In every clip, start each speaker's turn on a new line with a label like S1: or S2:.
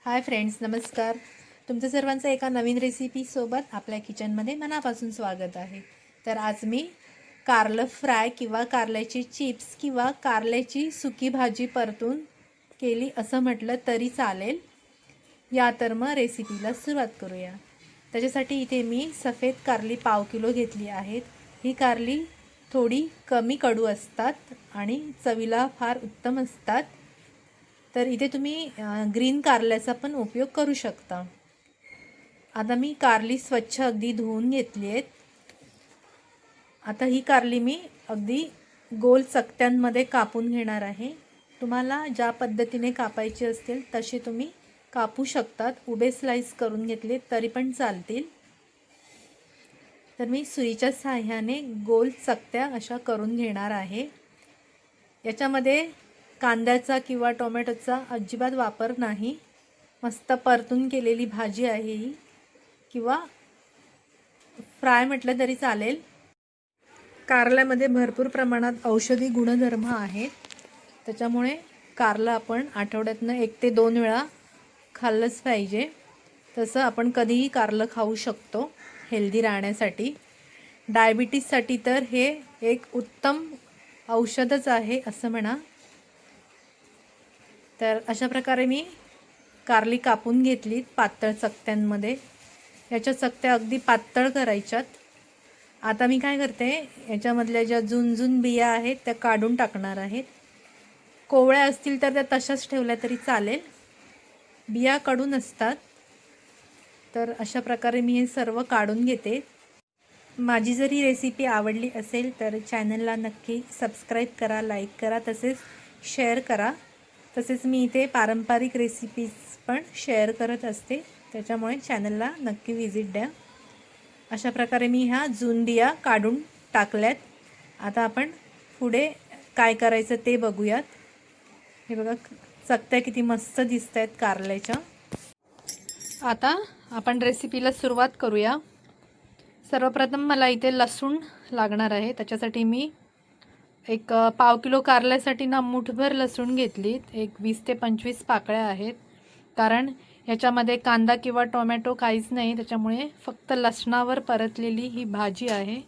S1: Hi friends, नमस्कार. तुमचं सर्वांचं एका नवीन रेसिपीसोबत आपल्या किचनमध्ये मनापासून स्वागत आहे. तर आज मी कारलं फ्राय किंवा कारल्याची चिप्स किंवा कारल्याची सुकी भाजी परतून केली असं म्हटलं तरी चालेल. या तर मग रेसिपीला सुरुवात करूया. त्याच्यासाठी इथे मी सफेद कारली पाव किलो घेतली आहेत. ही कारली थोडी कमी कडू असतात आणि चवीला फार उत्तम असतात. तर इथे तुम्ही ग्रीन कारल्याचा पण उपयोग करू शकता. आता मी कारली स्वच्छ अगदी धुवून घेतली आहेत. आता ही कारली मी अगदी गोल चकत्यांमध्ये कापून घेणार आहे. तुम्हाला ज्या पद्धतीने कापायची असतील तसे तुम्ही कापू शकतात. उभे स्लाइस करून घेतले तरी पण चालतील. तर मी सुरीच्या साहाय्याने गोल चकत्या अशा करून घेणार आहे. याच्यामध्ये कांद्याचा किंवा टोमॅटोचा अजिबात वापर नाही. मस्त परतून केलेली भाजी आहे ही, किंवा फ्राय म्हटलं तरी चालेल. कारल्यामध्ये भरपूर प्रमाणात औषधी गुणधर्म आहेत. त्याच्यामुळे कारलं आपण आठवड्यातनं 1 ते 2 वेळा खाल्लंच पाहिजे. तसं आपण कधीही कारलं खाऊ शकतो हेल्दी राहण्यासाठी. डायबिटीजसाठी तर हे एक उत्तम औषधच आहे असं म्हणा. तर अशा प्रकारे मी कारली कापून घेतली पातळ चकत्यांमध्ये. याच्या चकत्या अगदी पातळ करायच्यात. आता मी काय करते, याच्यामधल्या ज्या जुनजुन बिया आहेत त्या काढून टाकणार आहेत. कोवळ्या असतील तर त्या तशाच ठेवल्या तरी चालेल. बिया काढून असतात. तर अशा प्रकारे मी हे सर्व काढून घेते. माझी जर ही रेसिपी आवडली असेल तर चॅनलला नक्की सबस्क्राईब करा, लाईक करा, तसेच शेअर करा. तसेच मी इथे पारंपरिक रेसिपीज पण शेअर करत असते, त्याच्यामुळे चॅनलला नक्की व्हिजिट द्या. अशा प्रकारे मी ह्या जून बिया काढून टाकल्यात. आता आपण पुढे काय करायचं ते बघूयात. हे बघा, चकत्या किती मस्त दिसत आहेत कारल्याच्या. आता आपण रेसिपीला सुरुवात करूया. सर्वप्रथम मला इथे लसूण लागणार आहे. त्याच्यासाठी मी एक पाव किलो कारल्यासाठी ना मुठभर लसूण घेतलीत. एक 20 ते 25 पाकळ्या आहेत. कारण याच्यामध्ये कांदा किंवा टोमॅटो काहीच नाही, त्याच्यामुळे फक्त लसणावर परतलेली ही भाजी आहे.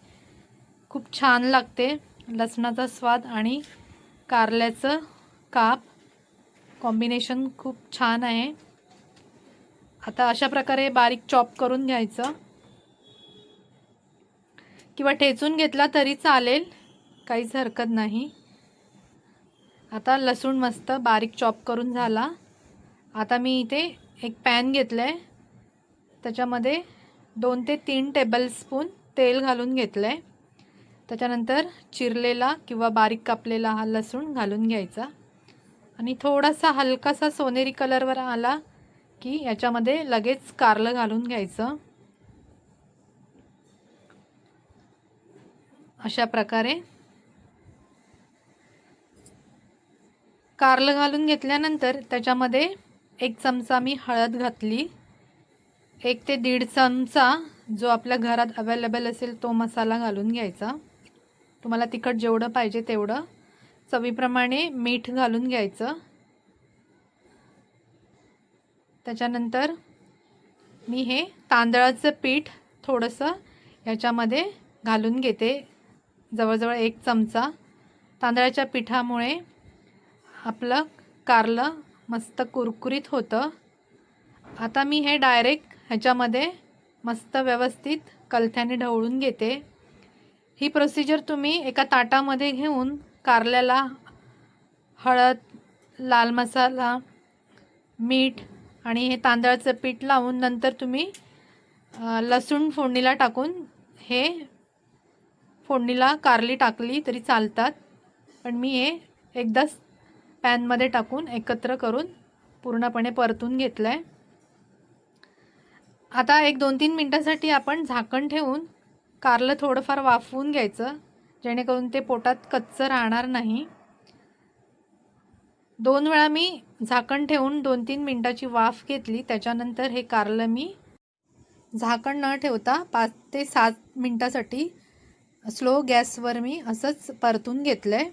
S1: खूप छान लागते. लसणाचा स्वाद आणि कारल्याचं काप कॉम्बिनेशन खूप छान आहे. आता अशा प्रकारे बारीक चॉप करून घ्यायचं, किंवा ठेचून घेतला तरी चालेल, काहीच हरकत नाही. आता लसूण मस्त बारीक चॉप करून झाला. आता मी इथे एक पॅन घेतलं आहे. त्याच्यामध्ये 2 ते 3 टेबलस्पून तेल घालून घेतलं आहे. त्याच्यानंतर चिरलेला किंवा बारीक कापलेला हा लसूण घालून घ्यायचा आणि थोडासा हलकासा सोनेरी कलरवर आला की याच्यामध्ये लगेच कारलं घालून घ्यायचं. अशा प्रकारे कारलं घालून घेतल्यानंतर त्याच्यामध्ये 1 चमचा मी हळद घातली. 1 ते 1.5 चमचा जो आपल्या घरात अवेलेबल असेल तो मसाला घालून घ्यायचा. तुम्हाला तिखट जेवढं पाहिजे तेवढं. चवीप्रमाणे मीठ घालून घ्यायचं. त्याच्यानंतर मी हे तांदळाचं पीठ थोडंसं याच्यामध्ये घालून घेते, जवळजवळ 1 चमचा. तांदळाच्या पिठामुळे आपलं कारलं मस्त कुरकुरीत होतं. आता मी हे डायरेक्ट ह्याच्यामध्ये मस्त व्यवस्थित कलथ्याने ढवळून घेते. ही प्रोसिजर तुम्ही एका ताटामध्ये घेऊन कारल्याला हळद, लाल मसाला, मीठ आणि हे तांदळाचं पीठ लावून नंतर तुम्ही लसूण फोडणीला टाकून हे फोडणीला कारली टाकली तरी चालतात. पण मी हे एकदाच पॅनमध्ये टाकून एकत्र करून पूर्णपणे परतून घेतलं आहे. आता 1-2-3 मिनटासाठी आपण झाकण ठेवून कारलं थोडंफार वाफवून घ्यायचं, जेणेकरून ते पोटात कच्चं राहणार नाही. 2 वेळा मी झाकण ठेवून 2-3 मिनटाची वाफ घेतली. त्याच्यानंतर हे कारलं मी झाकण न ठेवता 5 ते 7 मिनटासाठी स्लो गॅसवर मी असंच परतून घेतलं आहे.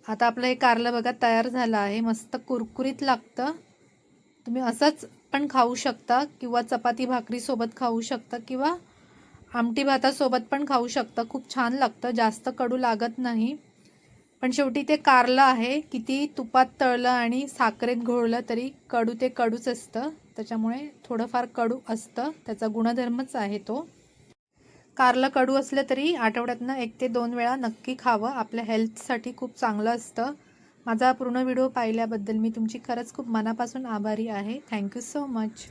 S1: आता आपलं हे कारलं बघा तयार झालं आहे. मस्त कुरकुरीत लागतं. तुम्ही असंच पण खाऊ शकता किंवा चपाती भाकरीसोबत खाऊ शकता किंवा आमटी भातासोबत पण खाऊ शकता. खूप छान लागतं, जास्त कडू लागत नाही. पण शेवटी ते कारलं आहे, किती तुपात तळलं आणि साखरेत घोळलं तरी कडू ते कडूच असतं. त्याच्यामुळे थोडंफार कडू असतं, त्याचा गुणधर्मच आहे तो. कारलं कडू असलं तरी आठवड्यातनं 1 ते 2 वेळा नक्की खावं, आपल्या हेल्थसाठी खूप चांगलं असतं. माझा पूर्ण व्हिडिओ पाहिल्याबद्दल मी तुमची खरंच खूप मनापासून आभारी आहे. Thank you so much.